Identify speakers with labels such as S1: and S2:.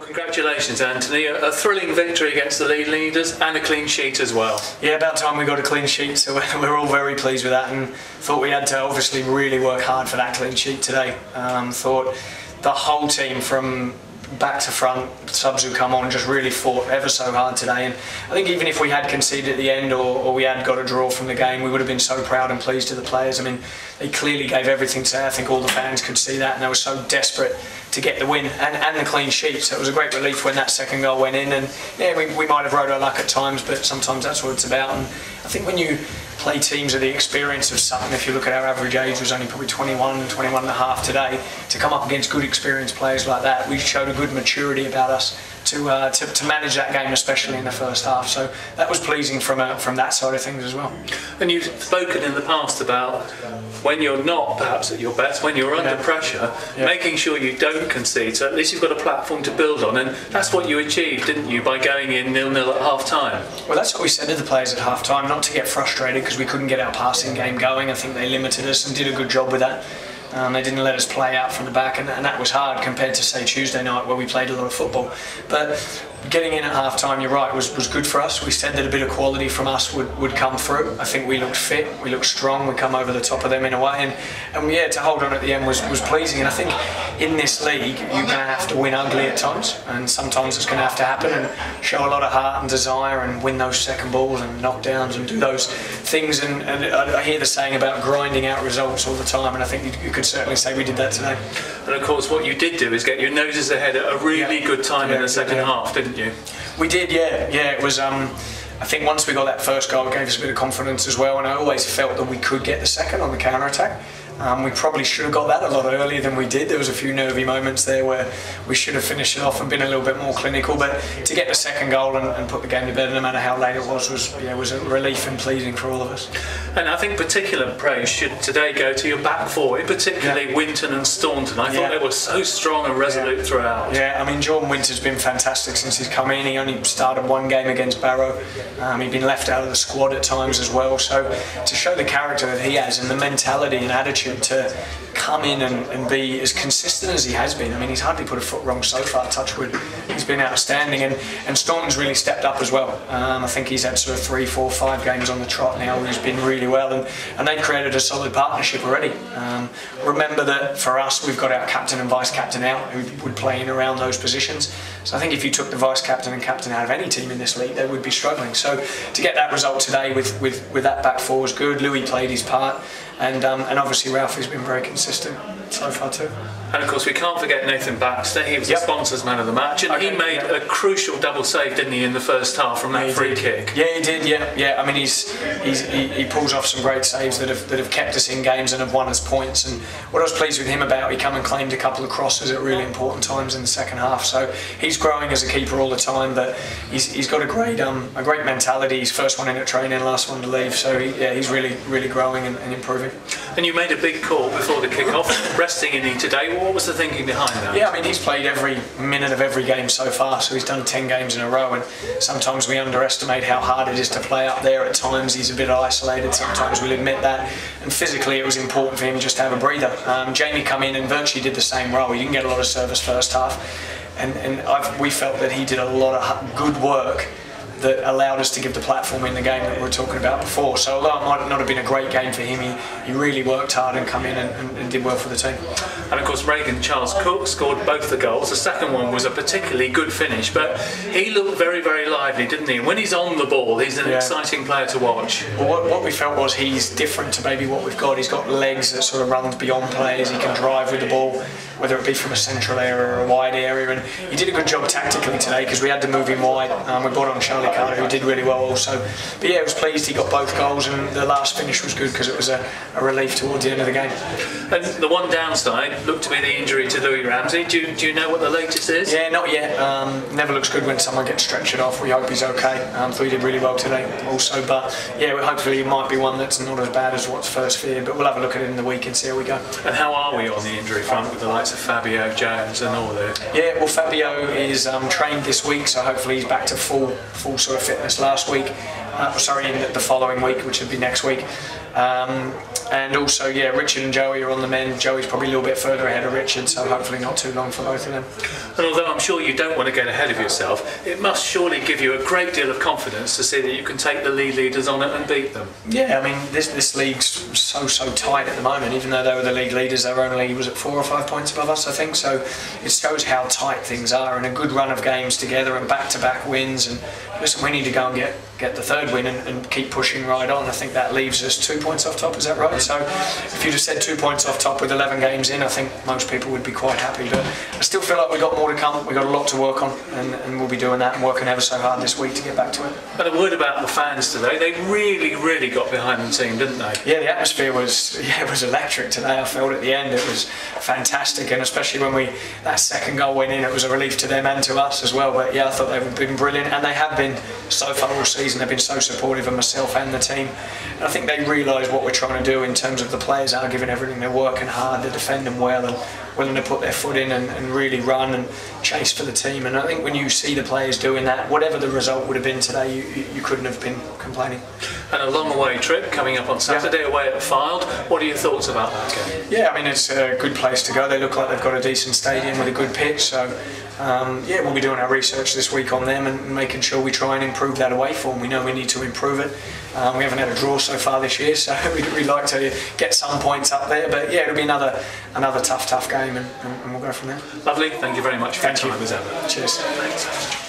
S1: Congratulations, Anthony. A thrilling victory against the league leaders and a clean sheet as well.
S2: Yeah, about time we got a clean sheet, so we're all very pleased with that, and thought we had to obviously really work hard for that clean sheet today. Thought the whole team from back to front, subs who come on, just really fought ever so hard today, and I think even if we had conceded at the end or we had got a draw from the game, we would have been so proud and pleased to the players. I mean, they clearly gave everything today. I think all the fans could see that, and they were so desperate to get the win and the clean sheet. So it was a great relief when that second goal went in, and yeah, we might have rode our luck at times, but sometimes that's what it's about. And I think when you play teams of the experience of Sutton, if you look at our average age was only probably 21 and a half today, to come up against good experienced players like that, we showed a good maturity about us to manage that game, especially in the first half. So that was pleasing from that side of things as well.
S1: And you've spoken in the past about when you're not perhaps at your best, when you're under pressure, making sure you don't concede, so at least you've got a platform to build on, and that's what you achieved, didn't you, by going in 0-0 at half time?
S2: Well, that's what we said to the players at half time, not to get frustrated because we couldn't get our passing game going. I think they limited us and did a good job with that. They didn't let us play out from the back, and that was hard compared to, say, Tuesday night where we played a lot of football. But getting in at half time, you're right, was good for us. We said that a bit of quality from us would come through. I think we looked fit, we looked strong, we come over the top of them in a way, and yeah, to hold on at the end was pleasing. And I think in this league you're going to have to win ugly at times, and sometimes it's going to have to happen and show a lot of heart and desire and win those second balls and knockdowns and do those things. And I hear the saying about grinding out results all the time, and I think you could certainly say we did that today.
S1: And of course what you did do is get your noses ahead at a really good time in the second half, didn't you?
S2: We did, yeah. It was. I think once we got that first goal, it gave us a bit of confidence as well, and I always felt that we could get the second on the counter attack. We probably should have got that a lot earlier than we did. There was a few nervy moments there where we should have finished it off and been a little bit more clinical. But to get the second goal and put the game to bed, no matter how late it was a relief and pleasing for all of us.
S1: And I think particular praise should today go to your back four, particularly Winton and Staunton. I thought they were so strong and resolute throughout.
S2: Yeah, I mean, Jordan Winter's been fantastic since he's come in. He only started one game against Barrow. He'd been left out of the squad at times as well. So to show the character that he has and the mentality and attitude to come in and be as consistent as he has been. I mean, he's hardly put a foot wrong so far, touch wood. He's been outstanding, and Staunton's really stepped up as well. I think he's had sort of 3, 4, 5 games on the trot now where he's been really well, and they've created a solid partnership already. Remember that for us, we've got our captain and vice captain out who would play in around those positions. So I think if you took the vice captain and captain out of any team in this league, they would be struggling. So to get that result today with that back four was good. Louis played his part, and obviously Ralphie's been very consistent so far too.
S1: And of course we can't forget Nathan Baxter. He was the sponsors man of the match, and he made a crucial double save, didn't he, in the first half from that free kick?
S2: Yeah, he did. Yeah. I mean, he pulls off some great saves that have kept us in games and have won us points. And what I was pleased with him about, he come and claimed a couple of crosses at really important times in the second half. So he's growing as a keeper all the time, but he's got a great mentality. He's first one in at training, last one to leave. So he's really growing and improving.
S1: And you made a big call before the kick-off, resting Innie today. What was the thinking behind that?
S2: Yeah, I mean, he's played every minute of every game so far, so he's done 10 games in a row, and sometimes we underestimate how hard it is to play up there. At times he's a bit isolated, sometimes we'll admit that, and physically it was important for him just to have a breather. Jamie come in and virtually did the same role. He didn't get a lot of service first half, and we felt that he did a lot of good work that allowed us to give the platform in the game that we were talking about before. So although it might not have been a great game for him, he really worked hard and come in and did well for the team.
S1: And of course Reagan Charles Cook scored both the goals. The second one was a particularly good finish, but he looked very lively, didn't he? And when he's on the ball, he's an exciting player to watch.
S2: Well, what we felt was he's different to maybe what we've got. He's got legs that sort of runs beyond players. He can drive with the ball, whether it be from a central area or a wide area, and he did a good job tactically today because we had to move him wide. We brought on Charlie Carter, who did really well also. But yeah, I was pleased he got both goals, and the last finish was good because it was a relief towards the end of the game.
S1: And the one downside looked to be the injury to Louis Ramsey. Do you know what the latest is?
S2: Yeah, not yet. Never looks good when someone gets stretchered off. We hope he's okay. So he did really well today also, but yeah, hopefully it might be one that's not as bad as what's first feared, but we'll have a look at it in the week and see how we go.
S1: And how are we on the injury front with the likes of Fabio, Jones and all there?
S2: Yeah, well, Fabio is trained this week, so hopefully he's back to full sort of fitness last week. In the following week, which would be next week. And also, yeah, Richard and Joey are on the mend. Joey's probably a little bit further ahead of Richard, so hopefully not too long for both of them.
S1: And although I'm sure you don't want to get ahead of yourself, it must surely give you a great deal of confidence to see that you can take the league leaders on it and beat them.
S2: Yeah, I mean, this league's so tight at the moment. Even though they were the league leaders, they were only, was it 4 or 5 points above us, I think. So it shows how tight things are, and a good run of games together and back-to-back wins. And listen, we need to go and get the third win and keep pushing right on. I think that leaves us 2 points off top, is that right? So if you just said 2 points off top with 11 games in, I think most people would be quite happy. But I still feel like we've got more to come. We've got a lot to work on, and we'll be doing that and working ever so hard this week to get back to it.
S1: But a word about the fans today. They really got behind the team, didn't they?
S2: Yeah, the atmosphere was electric today. I felt at the end it was fantastic, and especially when that second goal went in, it was a relief to them and to us as well. But yeah, I thought they've been brilliant, and they have been so far all season. They've been so supportive of myself and the team, and I think they realise what we're trying to do in terms of the players are giving everything. They're working hard, they're defending well, and willing to put their foot in and really run and chase for the team. And I think when you see the players doing that, whatever the result would have been today, you couldn't have been complaining.
S1: And a long away trip coming up on Saturday away at Fylde. What are your thoughts about that game?
S2: Yeah, I mean, it's a good place to go. They look like they've got a decent stadium with a good pitch, so yeah, we'll be doing our research this week on them and making sure we try and improve that away form. We know we need to improve it. We haven't had a draw so far this year, so we'd like to get some points up there. But yeah, it'll be another tough game, and we'll go from there.
S1: Lovely. Thank you very much for your time as ever.
S2: Cheers. Thanks.